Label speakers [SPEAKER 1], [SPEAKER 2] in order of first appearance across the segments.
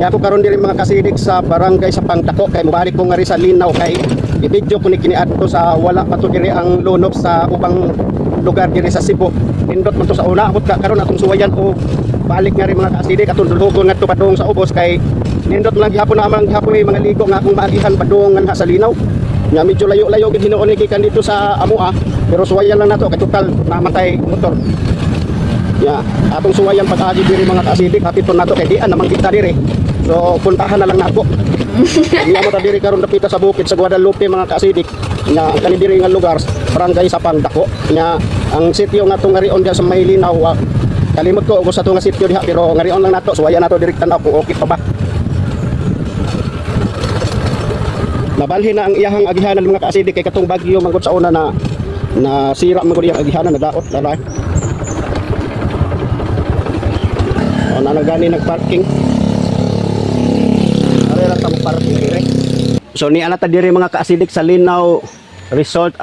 [SPEAKER 1] Kaya ako karon diri mga kasidik sa barangay sa Pangdako kay mubalik ko nga ri sa linaw kay i-video ko ni kiniadto sa wala pa to diri ang lunop sa ubang lugar diri sa Cebu. Pindot man to sa una abot ka karon atong suwayan o balik nga ri mga kasidik atong dulhugon ngadto padung sa ubos kay nindot lang gihapon na amang gihapon may mga ligo nga akong maagihan padung nga sa linaw. Nya medyo layo-layo gid hinuon gikan dito sa amoa pero suwayan lang nato kay total namatay motor. Ya, atong suwayan pag-agi diri mga kasidik hapit nato kay dian namang kita diri. So puntahan na lang nako. Kaya mo ta diri karon dapita sa bukid sa Guadalupe mga kasidik. Nya kani diri nga lugar barangay sa Pangdako. Nya ang sitio nga tong ngarion diha sa Maylinaw. Kalimot ko kung sa to nga sitio diha pero ngarion lang nato suwayan nato diri tan-aw kung okay pa ba. Nabalhin na ang iyahang agihanan mga kasidik kay katong bagyo manggut sa una na sira man gud iyang agihanan na daot lalay. Na nagani nagparking. Are ra ta parking dire. So ni ana ta dire mga kaasidik sa Linaw Resort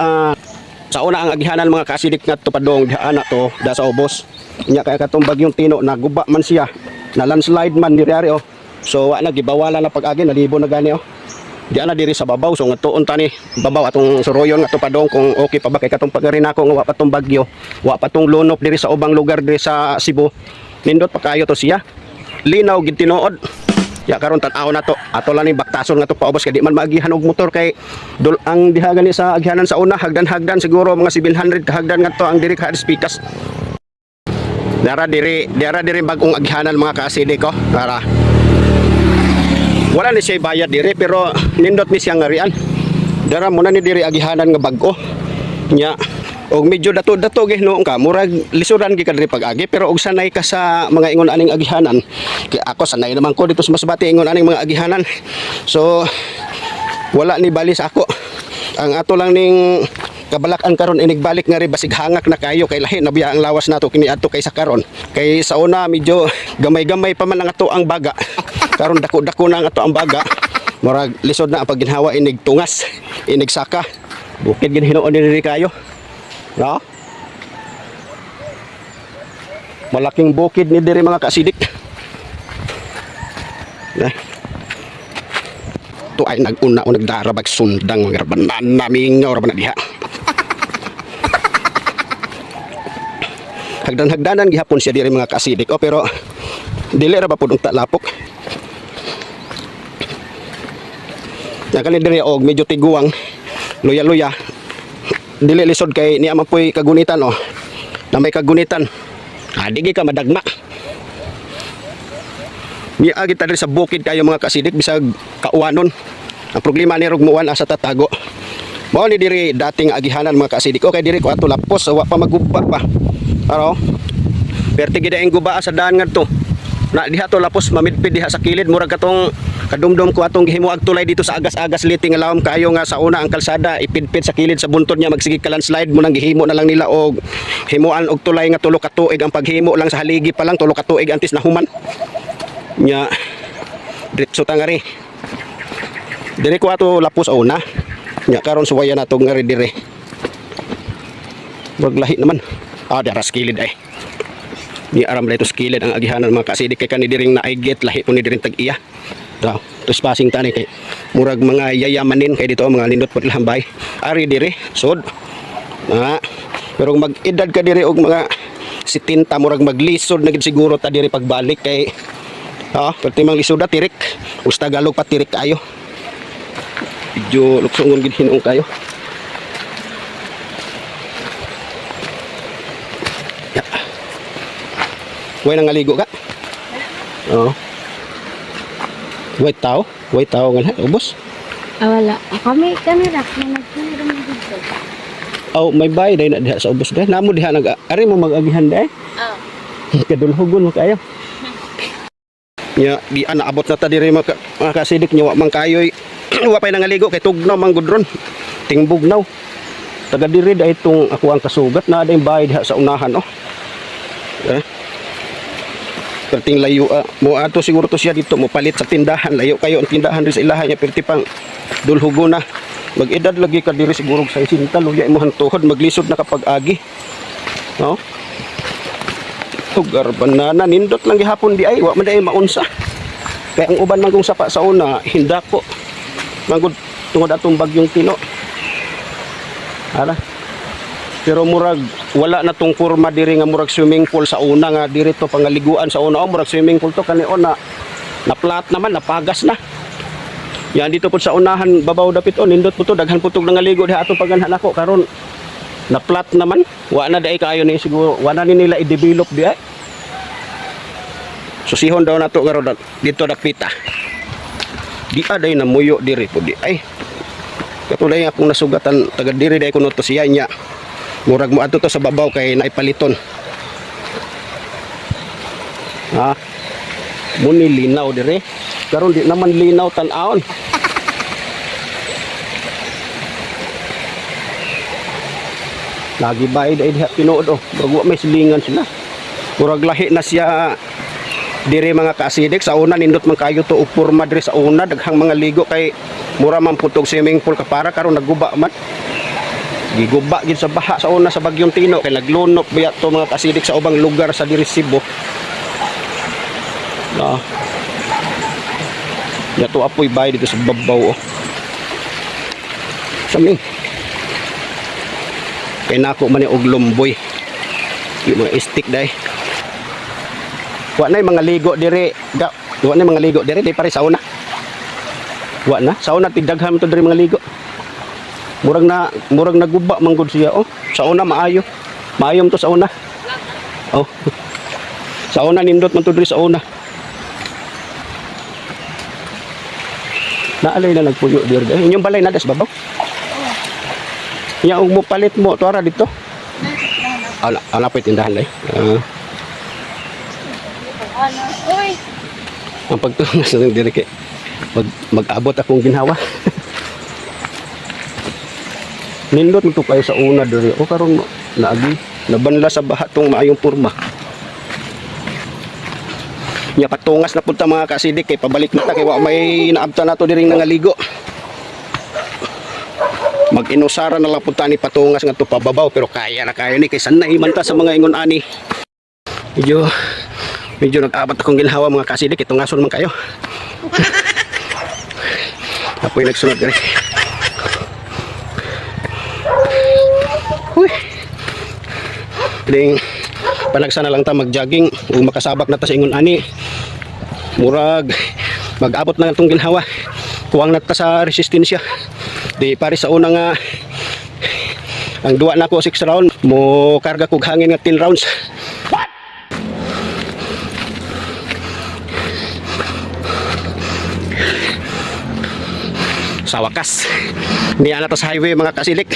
[SPEAKER 1] sa una ang agihanan mga kaasidik ngadto padong diha to da sa ubos. Nya kay katong bagyong Tino naguba man siya. Na landslide man dire ari oh. So wa na gibawala na pag-agi nalibo na gani oh. Di ana diri sa babaw so ngatuon ta ni babaw atong suroyon ngadto padong kung okay pa ba kay katong pagari nako nga wa pa tong bagyo, wa pa tong lunop diri sa ubang lugar diri sa Cebu. Nindot pa kayo to siya. Linaw gid tinuod. Ya karon tan-aw na to. Ato lang ni baktason nga to paubos kay di man maagihan og motor kay ang diha gani sa agihanan sa una hagdan-hagdan siguro mga 700 kahagdan ngadto ang diri ka speakers. Dara diri bag-ong agihanan mga kaasidik ko. Dara. Wala ni siya bayad diri pero nindot ni siya ngarian. Dara mo na ni diri agihanan nga bag-o. Nya og medyo dato-dato gihnoon ka murag lisuran gi ka diri pag-agi pero og sanay ka sa mga ingon aning agihanan kay ako sanay naman ko dito sa Masbate ingon aning mga agihanan so wala ni bali sa ako ang ato lang ning kabalakan karon inigbalik nga ri basig hangak na kayo kay lahi na biya ang lawas nato kini adto kay sa karon kay sa una medyo gamay-gamay pa man ang ato ang baga karon dako-dako na ang ato ang baga murag lisod na ang pagginhawa inig tungas inig saka bukid gid hinuon diri kayo. No? Malaking bukid ni diri mga kaasidik. To ay nag-una o nagdarabag sundang mga rabanan namin nga rabanan diha. Hagdan-hagdanan gihapon siya diri mga kaasidik. Oh, pero dili ra ba pud og talapok. Nakali diri og medyo tiguang luya-luya. Dili lisod kay niya mapoy kagunitan oh. Na may kagunitan. Digi ka madagma. Ni agi ta diri sa bukid kayo mga kaasidik bisag kauwanon. Ang problema ni rog muwan asa tatago. Mao ni diri dating agihanan mga kaasidik. Okay diri ko ato lapos wa pa magguba pa. Aro. Perti gid ang guba sa daan ngadto. Na diha to lapos mamidpid diha sa kilid murag katong kadumdum ko atong gihimuag tulay dito sa agas-agas liting alawom kayo nga sa una ang kalsada ipidpid sa kilid sa buntod niya magsige ka landslide mo nang gihimo na lang nila og himuan og tulay nga tulo ka tuig ang paghimo lang sa haligi pa lang tulo ka tuig antes na human nya diretso ta ngari dire ko ato lapos una nya karon suwayan nato ngari dire maglahi naman dara sa kilid ay ni aram dito skillet ang agihanan mga kaasidik kay kani diring naigit lahi po ni diring tag-iya daw tos passing tani kay murag mga yayamanin kay dito mga lindot pud lahambay ari diri sud pero mag-edad ka diri og mga 70 murag maglisod na gid siguro ta diri pagbalik kay perti mang lisod tirik usta galog pa tirik kayo medyo luksongon gid hinuong kayo. Way nang ngaligo ka? Oo. Way tao nga ubos.
[SPEAKER 2] Wala. Kami ra nagpira dito.
[SPEAKER 1] May bay day na diha sa ubos day. Namo diha ari mo mag-agihan day. Kadulhugon mo kayo. Nya di ana abot na ta diri mga kasidik nya wa man kayoy wa pay nangaligo kay tugnaw man gudron. Tingbugnaw. Taga diri day itong ako ang kasugat na day bay diha sa unahan oh. Perting layo mo ato siguro to siya dito mo palit sa tindahan layo kayo ang tindahan rin sa ilahan niya perti pang dulhugo na mag-edad lagi ka diri siguro sa isinta luya mo hantuhod maglisod na kapag agi no tugar banana nindot lang gihapon di ay wa man day maunsa Kaya ang uban man kong sapa sa una, hinda ko. Mangod tungod atong bagyong Tino. Ara. Pero murag wala na tong kurma diri nga murag swimming pool sa una nga diri to pangaliguan sa una. Oh, murag swimming pool to kanion na flat naman, napagas na. Yan dito po sa unahan babaw dapit on nindot po to daghan putog nangaligo diha ato paganhan ako karon na flat naman. Wa na dai kayo ni siguro wa na ni nila i-develop diha. Susihon daw nato karon dito dapita. Di aday na muyo diri po di ay. Katulay akong nasugatan taga diri dai kuno to siya nya. Murag mo ato to sa babaw kay naipaliton. Ha? Muni linaw dire. Karon di naman linaw tan-aon. Lagi bayad ay diha tinuod oh. Bago may silingan sila. Murag lahi na siya diri mga kaasidik sa una nindot man kayo to upurma diri sa una daghang mga ligo kay mura man putog swimming pool kapara karon nagguba man. Giguba gid sa baha sa una sa bagyong Tino kay naglunop biya to mga kaasidik sa ubang lugar sa diri Cebu. Yato apoy bay dito sa babaw oh. Sami. Kay nako man ni og lomboy. Yung mga stick dai. Wa na mga ligo dire. Wa na mga ligo dire di pare sa una. Wa na sa una tidaghan to dire mga ligo. Murag naguba man gud siya oh. Sa una maayo. Maayom to sa una. Oh. Sa una nindot man to dire sa una. Naalay na nagpuyo dir dahil inyong balay na das babaw. Nya og mo palit mo tuara dito. Ana pa tindahan lay.
[SPEAKER 2] Uy.
[SPEAKER 1] Ang pagtungas ng diri kay mag-abot akong ginhawa. Nindot mo to kayo sa una diri. O karon naagi nabanla sa baha tong maayong porma. Nya patungas na punta mga kaasidik kay pabalik na ta kay wa may naabta nato diri nangaligo. Mag-inusara na lang punta ni patungas nga to pababaw pero kaya na kayo ni kay sanay man ta sa mga ingon ani. Medyo nag-abot akong ginhawa mga kaasidik itungason man kayo. Apoy nagsunod diri. Huy. Ding panagsa na lang ta mag-jogging o makasabak na ta sa ingon ani. Murag mag-abot na itong ginhawa. Kuwang na ta sa resistensya. Di pare sa una nga ang duwa na ko 6 round mo karga kog hangin nga 10 rounds. Sa wakas niya na ta sa highway mga kasilik.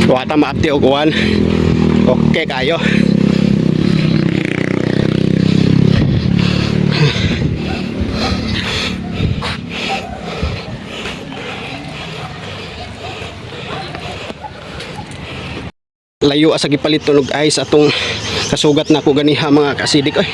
[SPEAKER 1] Wata maapti og uwan. Okay kayo. Layo asa gipalit tunog ice atong kasugat na ko ganiha mga kasidik oy.